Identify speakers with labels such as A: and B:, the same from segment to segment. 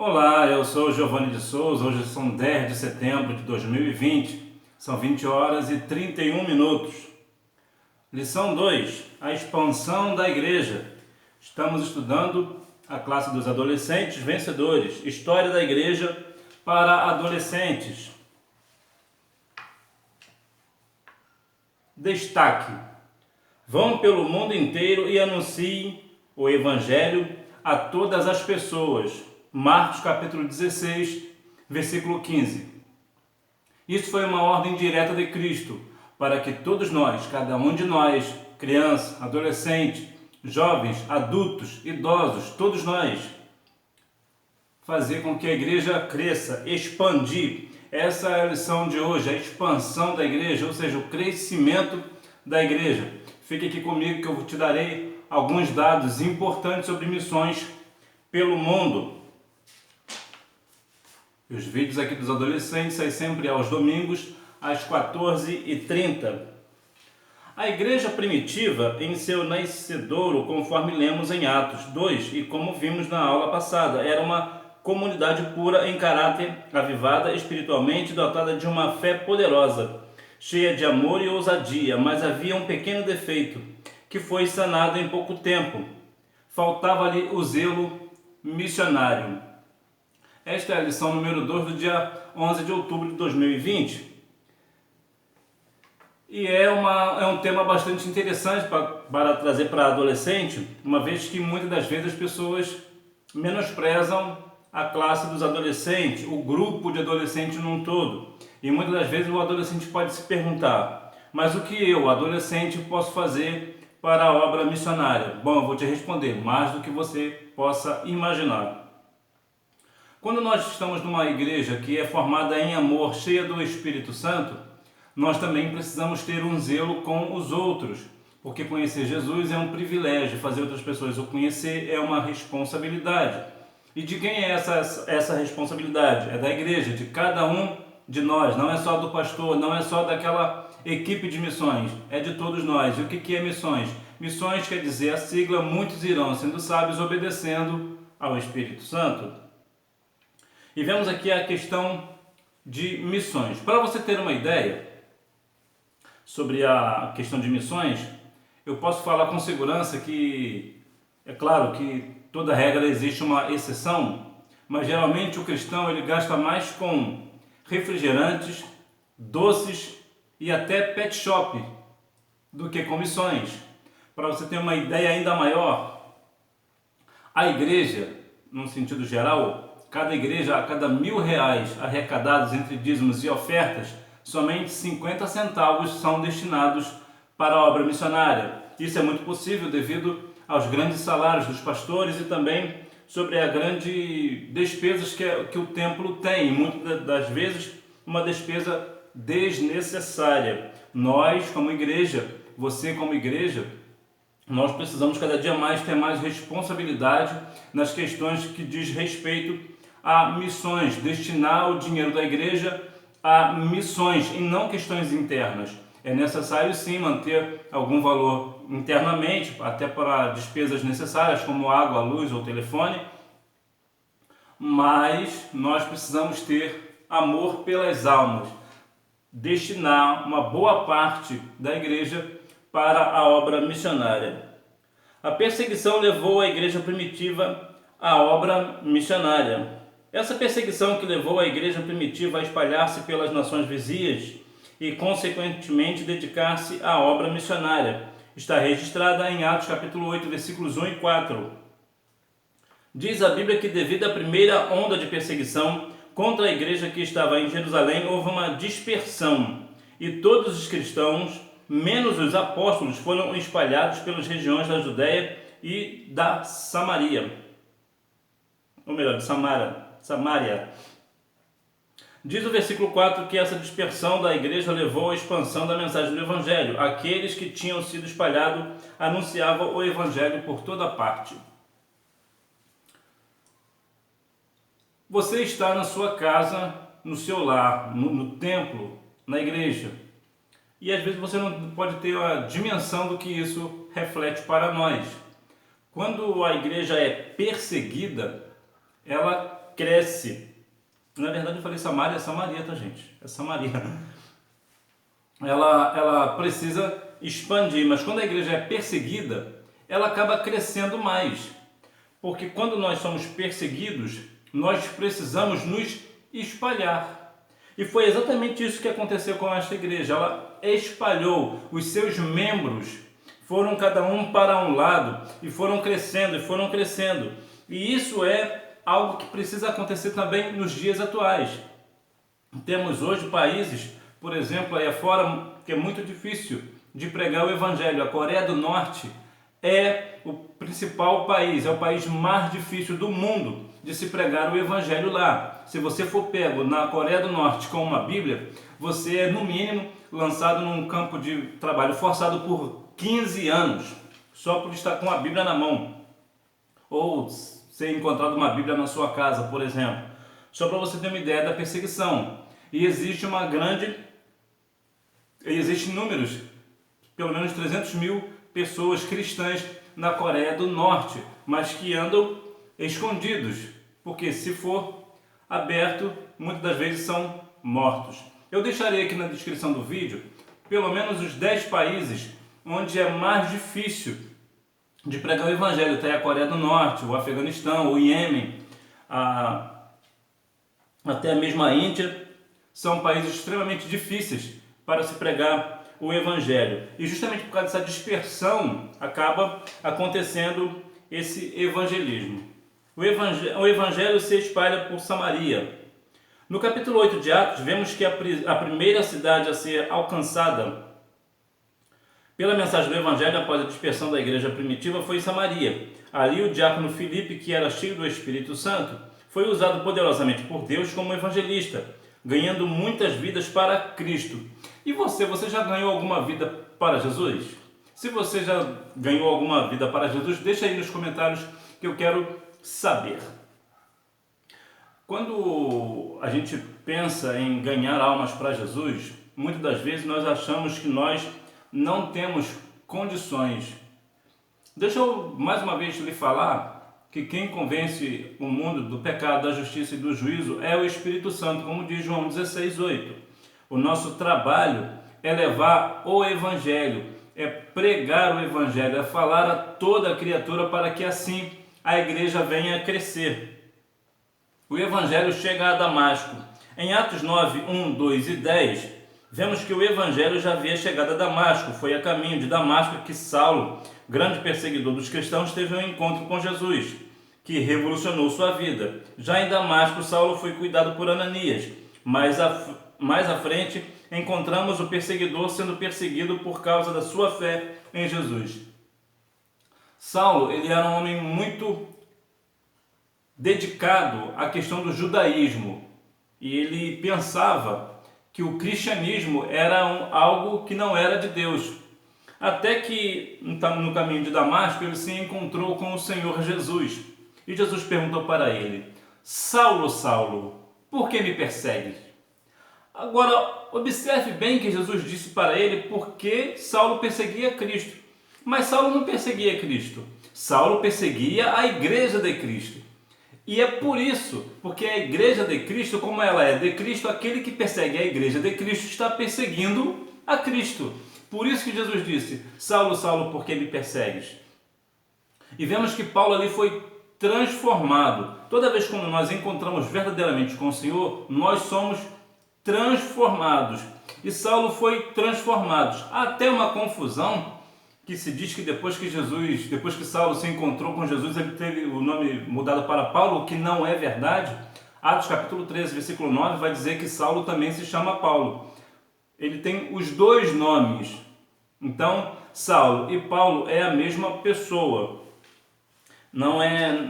A: Olá, eu sou Giovanni de Souza. Hoje são 10 de setembro de 2020, são 20 horas e 31 minutos. Lição 2, a expansão da igreja. Estamos estudando a classe dos adolescentes vencedores, história da igreja para adolescentes. Destaque: vão pelo mundo inteiro e anunciem o evangelho a todas as pessoas. Marcos capítulo 16, versículo 15. Isso foi uma ordem direta de Cristo, para que todos nós, cada um de nós, criança, adolescente, jovens, adultos, idosos, todos nós, fazer com que a igreja cresça, expandir. Essa é a lição de hoje, a expansão da igreja, ou seja, o crescimento da igreja. Fique aqui comigo que eu te darei alguns dados importantes sobre missões pelo mundo. Os vídeos aqui dos adolescentes saem sempre aos domingos, às 14h30. A igreja primitiva, em seu nascedouro, conforme lemos em Atos 2 e como vimos na aula passada, era uma comunidade pura em caráter, avivada espiritualmente, dotada de uma fé poderosa, cheia de amor e ousadia, mas havia um pequeno defeito, que foi sanado em pouco tempo. Faltava-lhe o zelo missionário. Esta é a lição número 2 do dia 11 de outubro de 2020. E é um tema bastante interessante para trazer para adolescente, uma vez que muitas das vezes as pessoas menosprezam a classe dos adolescentes, o grupo de adolescentes num todo. E muitas das vezes o adolescente pode se perguntar: mas o que eu, adolescente, posso fazer para a obra missionária? Bom, eu vou te responder: mais do que você possa imaginar. Quando nós estamos numa igreja que é formada em amor, cheia do Espírito Santo, nós também precisamos ter um zelo com os outros, porque conhecer Jesus é um privilégio, fazer outras pessoas o conhecer é uma responsabilidade. E de quem é essa responsabilidade? É da igreja, de cada um de nós, não é só do pastor, não é só daquela equipe de missões, é de todos nós. E o que é missões? Missões quer dizer a sigla muitos irão, sendo sábios, obedecendo ao Espírito Santo. E vemos aqui a questão de missões. Para você ter uma ideia sobre a questão de missões, eu posso falar com segurança que, é claro que toda regra existe uma exceção, mas geralmente o cristão ele gasta mais com refrigerantes, doces e até pet shop do que com missões. Para você ter uma ideia ainda maior, a igreja, num sentido geral, cada igreja, a cada R$1.000 arrecadados entre dízimos e ofertas, somente 50 centavos são destinados para a obra missionária. Isso é muito possível devido aos grandes salários dos pastores e também sobre a grande despesas que o templo tem, muitas das vezes uma despesa desnecessária. Nós, como igreja, você como igreja, nós precisamos cada dia mais ter mais responsabilidade nas questões que diz respeito a missões, destinar o dinheiro da igreja a missões e não questões internas. É necessário sim manter algum valor internamente, até para despesas necessárias como água, luz ou telefone, mas nós precisamos ter amor pelas almas, destinar uma boa parte da igreja para a obra missionária. A perseguição levou a igreja primitiva à obra missionária. Essa perseguição que levou a igreja primitiva a espalhar-se pelas nações vizinhas e, consequentemente, dedicar-se à obra missionária está registrada em Atos capítulo 8, versículos 1 e 4. Diz a Bíblia que devido à primeira onda de perseguição contra a igreja que estava em Jerusalém, houve uma dispersão e todos os cristãos, menos os apóstolos, foram espalhados pelas regiões da Judéia e da Samaria. Ou melhor, de Samaria. Diz o versículo 4 que essa dispersão da igreja levou à expansão da mensagem do Evangelho. Aqueles que tinham sido espalhados anunciavam o Evangelho por toda parte. Você está na sua casa, no seu lar, no templo, na igreja. E às vezes você não pode ter a dimensão do que isso reflete para nós. Quando a igreja é perseguida, ela cresce. Na verdade eu falei Samaria, é Samaria, tá, gente? É Samaria. Ela precisa expandir, mas quando a igreja é perseguida, ela acaba crescendo mais. Porque quando nós somos perseguidos, nós precisamos nos espalhar. E foi exatamente isso que aconteceu com esta igreja. Ela espalhou, os seus membros foram cada um para um lado e foram crescendo, e foram crescendo. E isso é algo que precisa acontecer também nos dias atuais. Temos hoje países, por exemplo, aí afora, que é muito difícil de pregar o evangelho. A Coreia do Norte é o principal país, é o país mais difícil do mundo de se pregar o evangelho lá. Se você for pego na Coreia do Norte com uma Bíblia, você é no mínimo lançado num campo de trabalho forçado por 15 anos, só por estar com a Bíblia na mão, ou ser encontrado uma Bíblia na sua casa, por exemplo, só para você ter uma ideia da perseguição. E existem números, pelo menos 300 mil pessoas cristãs na Coreia do Norte, mas que andam escondidos, porque se for aberto, muitas das vezes são mortos. Eu deixarei aqui na descrição do vídeo pelo menos os 10 países onde é mais difícil de pregar o evangelho. Tem a Coreia do Norte, o Afeganistão, o Iêmen, até mesmo a Índia. São países extremamente difíceis para se pregar o evangelho. E justamente por causa dessa dispersão acaba acontecendo esse evangelismo. O evangelho se espalha por Samaria. No capítulo 8 de Atos, vemos que a primeira cidade a ser alcançada pela mensagem do evangelho após a dispersão da igreja primitiva foi Samaria. Ali o diácono Filipe, que era cheio do Espírito Santo, foi usado poderosamente por Deus como evangelista, ganhando muitas vidas para Cristo. E você já ganhou alguma vida para Jesus? Se você já ganhou alguma vida para Jesus, deixa aí nos comentários que eu quero saber. Quando a gente pensa em ganhar almas para Jesus, muitas das vezes nós achamos que nós não temos condições. Deixa eu mais uma vez lhe falar que quem convence o mundo do pecado, da justiça e do juízo é o Espírito Santo, como diz João 16:8. O nosso trabalho é levar o Evangelho, é pregar o Evangelho, é falar a toda a criatura para que assim a igreja venha a crescer. O Evangelho chega a Damasco. Em Atos 9, 1, 2 e 10, vemos que o Evangelho já havia chegado a Damasco. Foi a caminho de Damasco que Saulo, grande perseguidor dos cristãos, teve um encontro com Jesus, que revolucionou sua vida. Já em Damasco, Saulo foi cuidado por Ananias. Mais à frente, encontramos o perseguidor sendo perseguido por causa da sua fé em Jesus. Saulo, ele era um homem muito dedicado à questão do judaísmo. E ele pensava que o cristianismo era algo que não era de Deus. Até que no caminho de Damasco ele se encontrou com o Senhor Jesus. E Jesus perguntou para ele: Saulo, Saulo, por que me persegues? Agora, observe bem que Jesus disse para ele porque Saulo perseguia Cristo. Mas Saulo não perseguia Cristo. Saulo perseguia a igreja de Cristo. E é por isso, porque a igreja de Cristo, como ela é de Cristo, aquele que persegue a igreja de Cristo está perseguindo a Cristo. Por isso que Jesus disse: Saulo, Saulo, por que me persegues? E vemos que Paulo ali foi transformado. Toda vez que nós encontramos verdadeiramente com o Senhor, nós somos transformados. E Saulo foi transformado. Há até uma confusão que se diz que depois que Saulo se encontrou com Jesus, ele teve o nome mudado para Paulo, o que não é verdade. Atos capítulo 13, versículo 9, vai dizer que Saulo também se chama Paulo. Ele tem os dois nomes. Então, Saulo e Paulo é a mesma pessoa.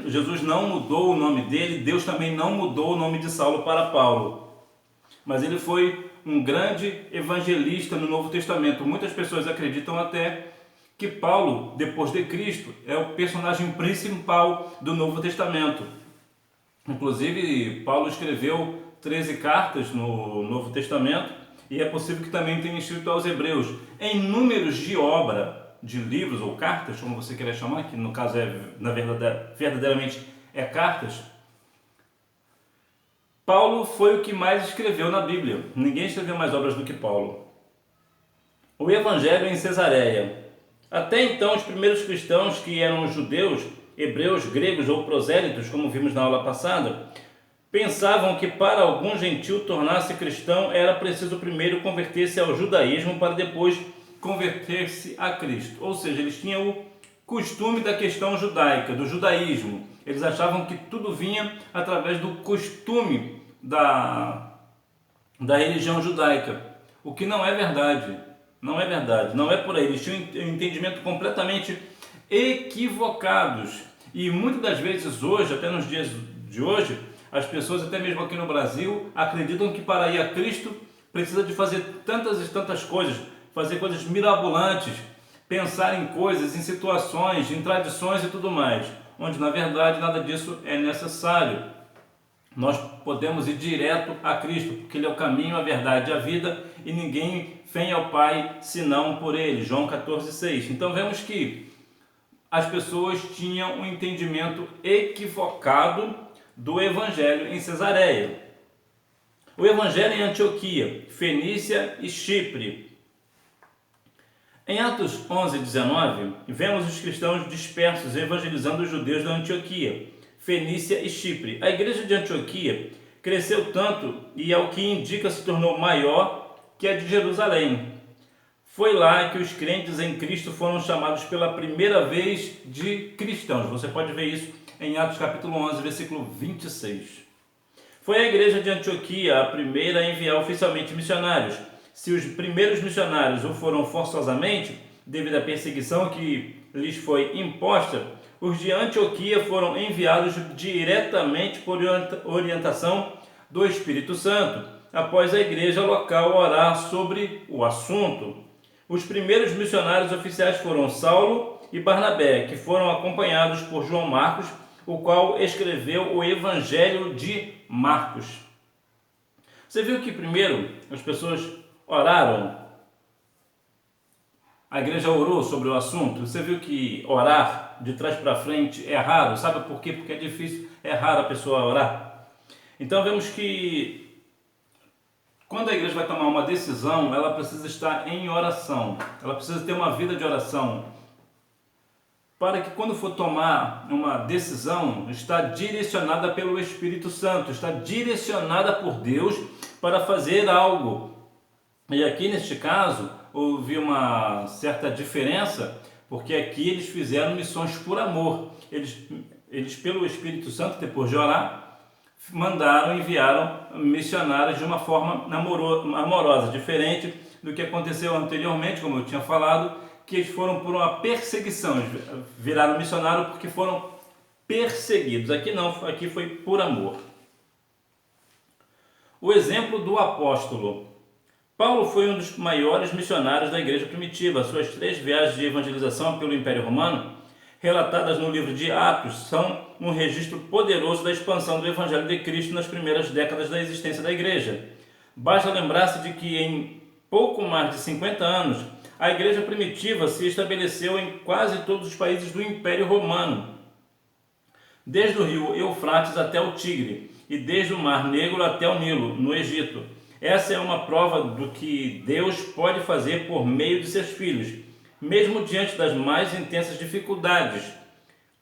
A: Jesus não mudou o nome dele, Deus também não mudou o nome de Saulo para Paulo. Mas ele foi um grande evangelista no Novo Testamento. Muitas pessoas acreditam até que Paulo, depois de Cristo, é o personagem principal do Novo Testamento. Inclusive, Paulo escreveu 13 cartas no Novo Testamento e é possível que também tenha escrito aos Hebreus. Em números de obra, de livros ou cartas, como você queira chamar, que no caso verdadeiramente é cartas, Paulo foi o que mais escreveu na Bíblia. Ninguém escreveu mais obras do que Paulo. O Evangelho em Cesareia. Até então, os primeiros cristãos, que eram judeus, hebreus, gregos ou prosélitos, como vimos na aula passada, pensavam que para algum gentil tornar-se cristão era preciso primeiro converter-se ao judaísmo para depois converter-se a Cristo. Ou seja, eles tinham o costume da questão judaica, do judaísmo. Eles achavam que tudo vinha através do costume da religião judaica, o que não é verdade. Não é verdade, não é por aí. Eles tinham um entendimento completamente equivocados. E muitas das vezes hoje, até nos dias de hoje, as pessoas, até mesmo aqui no Brasil, acreditam que para ir a Cristo precisa de fazer tantas e tantas coisas, fazer coisas mirabolantes, pensar em coisas, em situações, em tradições e tudo mais, onde na verdade nada disso é necessário. Nós podemos ir direto a Cristo, porque Ele é o caminho, a verdade e a vida, e ninguém vem ao Pai senão por Ele. João 14,6. Então vemos que as pessoas tinham um entendimento equivocado do Evangelho em Cesareia. O Evangelho em Antioquia, Fenícia e Chipre. Em Atos 11:19, vemos os cristãos dispersos evangelizando os judeus da Antioquia, Fenícia e Chipre. A igreja de Antioquia cresceu tanto e, ao que indica, se tornou maior que a de Jerusalém. Foi lá que os crentes em Cristo foram chamados pela primeira vez de cristãos. Você pode ver isso em Atos capítulo 11, versículo 26. Foi a igreja de Antioquia a primeira a enviar oficialmente missionários. Se os primeiros missionários o foram forçosamente, devido à perseguição que lhes foi imposta, os de Antioquia foram enviados diretamente por orientação do Espírito Santo, após a igreja local orar sobre o assunto. Os primeiros missionários oficiais foram Saulo e Barnabé, que foram acompanhados por João Marcos, o qual escreveu o Evangelho de Marcos. Você viu que primeiro as pessoas oraram? A igreja orou sobre o assunto. Você viu que orar de trás para frente é raro? Sabe por quê? Porque é difícil, é raro a pessoa orar. Então vemos que quando a igreja vai tomar uma decisão, ela precisa estar em oração. Ela precisa ter uma vida de oração. Para que quando for tomar uma decisão, está direcionada pelo Espírito Santo, está direcionada por Deus para fazer algo. E aqui neste caso, houve uma certa diferença, porque aqui eles fizeram missões por amor. Eles pelo Espírito Santo, depois de orar, enviaram missionários de uma forma amorosa, diferente do que aconteceu anteriormente, como eu tinha falado, que eles foram por uma perseguição, eles viraram missionário porque foram perseguidos. Aqui não, aqui foi por amor. O exemplo do apóstolo. Paulo foi um dos maiores missionários da igreja primitiva. Suas 3 viagens de evangelização pelo Império Romano, relatadas no livro de Atos, são um registro poderoso da expansão do Evangelho de Cristo nas primeiras décadas da existência da igreja. Basta lembrar-se de que em pouco mais de 50 anos, a igreja primitiva se estabeleceu em quase todos os países do Império Romano, desde o rio Eufrates até o Tigre e desde o Mar Negro até o Nilo, no Egito. Essa é uma prova do que Deus pode fazer por meio de seus filhos, mesmo diante das mais intensas dificuldades.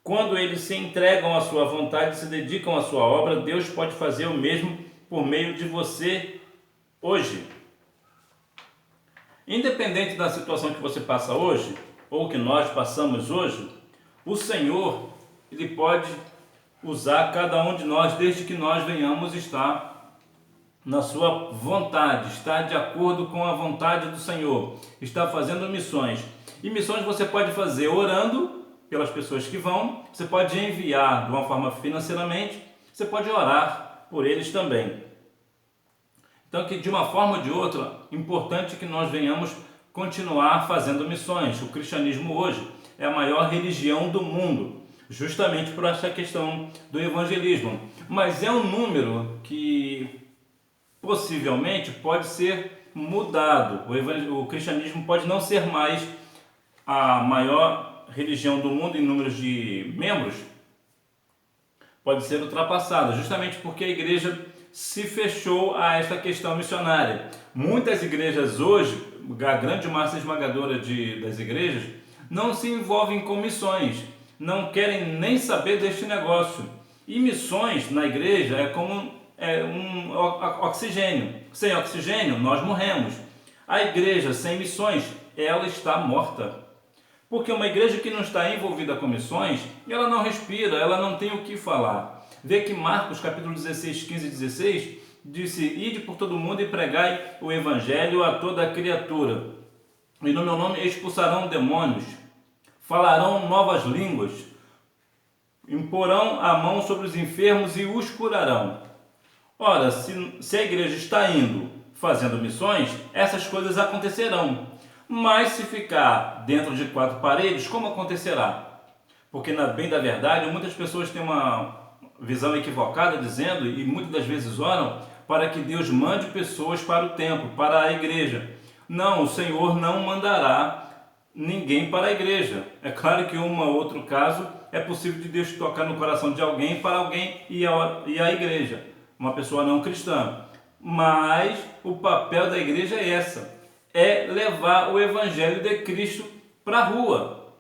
A: Quando eles se entregam à sua vontade e se dedicam à sua obra, Deus pode fazer o mesmo por meio de você hoje. Independente da situação que você passa hoje, ou que nós passamos hoje, o Senhor, Ele pode usar cada um de nós, desde que nós venhamos estar na sua vontade, estar de acordo com a vontade do Senhor, estar fazendo missões. E missões você pode fazer orando pelas pessoas que vão, você pode enviar de uma forma financeiramente, você pode orar por eles também. Então, que de uma forma ou de outra, importante que nós venhamos continuar fazendo missões. O cristianismo hoje é a maior religião do mundo, justamente por essa questão do evangelismo. Mas é um número que possivelmente pode ser mudado. O cristianismo pode não ser mais a maior religião do mundo em números de membros, pode ser ultrapassada, justamente porque a igreja se fechou a esta questão missionária. Muitas igrejas hoje, a grande massa esmagadora das igrejas, não se envolvem com missões, não querem nem saber deste negócio. E missões na igreja é como um oxigênio. Sem oxigênio, nós morremos. A igreja sem missões, ela está morta. Porque uma igreja que não está envolvida com missões, ela não respira, ela não tem o que falar. Vê que Marcos, capítulo 16, 15 e 16, disse: ide por todo mundo e pregai o evangelho a toda a criatura. E no meu nome expulsarão demônios, falarão novas línguas, imporão a mão sobre os enfermos e os curarão. Ora, se a igreja está indo fazendo missões, essas coisas acontecerão. Mas se ficar dentro de quatro paredes, como acontecerá? Porque, bem da verdade, muitas pessoas têm uma visão equivocada, dizendo, e muitas das vezes oram, para que Deus mande pessoas para o templo, para a igreja. Não, o Senhor não mandará ninguém para a igreja. É claro que outro caso é possível de Deus tocar no coração de alguém para alguém ir à igreja, uma pessoa não cristã. Mas o papel da igreja é levar o evangelho de Cristo para a rua,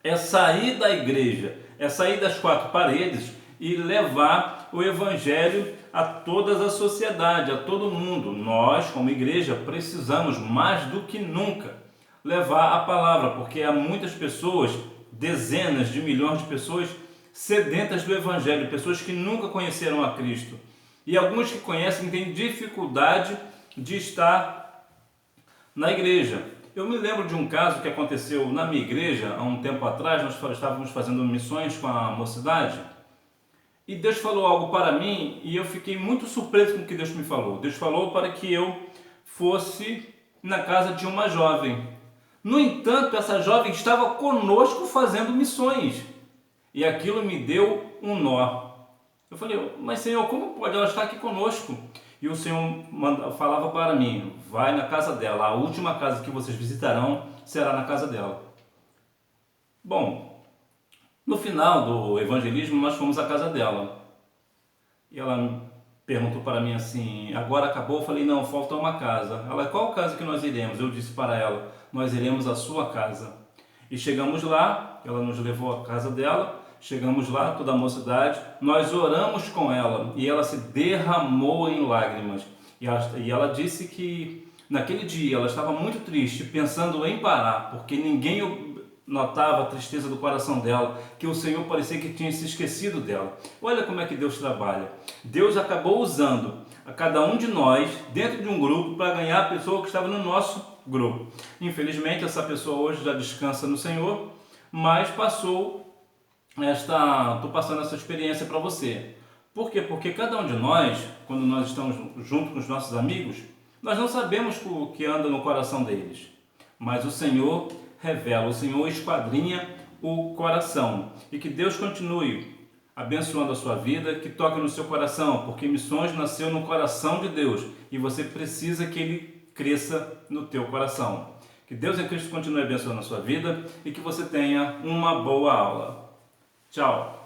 A: é sair da igreja, é sair das quatro paredes e levar o evangelho a toda a sociedade, a todo mundo. Nós, como igreja, precisamos mais do que nunca levar a palavra, porque há muitas pessoas, dezenas de milhões de pessoas sedentas do evangelho, pessoas que nunca conheceram a Cristo. E alguns que conhecem têm dificuldade de estar na igreja. Eu me lembro de um caso que aconteceu na minha igreja há um tempo atrás. Nós estávamos fazendo missões com a mocidade e Deus falou algo para mim e eu fiquei muito surpreso com o que Deus me falou. Deus falou para que eu fosse na casa de uma jovem. No entanto, essa jovem estava conosco fazendo missões e aquilo me deu um nó. Eu falei: mas Senhor, como pode ela estar aqui conosco? E o Senhor falava para mim: vai na casa dela, a última casa que vocês visitarão será na casa dela. Bom, no final do evangelismo nós fomos à casa dela. E ela perguntou para mim assim: agora acabou? Eu falei: não, falta uma casa. Ela: qual casa que nós iremos? Eu disse para ela: nós iremos à sua casa. E chegamos lá, ela nos levou à casa dela. Chegamos lá, toda a mocidade, nós oramos com ela e ela se derramou em lágrimas. E ela disse que naquele dia ela estava muito triste, pensando em parar, porque ninguém notava a tristeza do coração dela, que o Senhor parecia que tinha se esquecido dela. Olha como é que Deus trabalha. Deus acabou usando a cada um de nós dentro de um grupo para ganhar a pessoa que estava no nosso grupo. Infelizmente, essa pessoa hoje já descansa no Senhor, mas estou passando essa experiência para você. Por quê? Porque cada um de nós, quando nós estamos junto com os nossos amigos, nós não sabemos o que anda no coração deles. Mas o Senhor revela, o Senhor esquadrinha o coração. E que Deus continue abençoando a sua vida, que toque no seu coração, porque missões nasceu no coração de Deus e você precisa que ele cresça no teu coração. Que Deus em Cristo continue abençoando a sua vida e que você tenha uma boa aula. Tchau!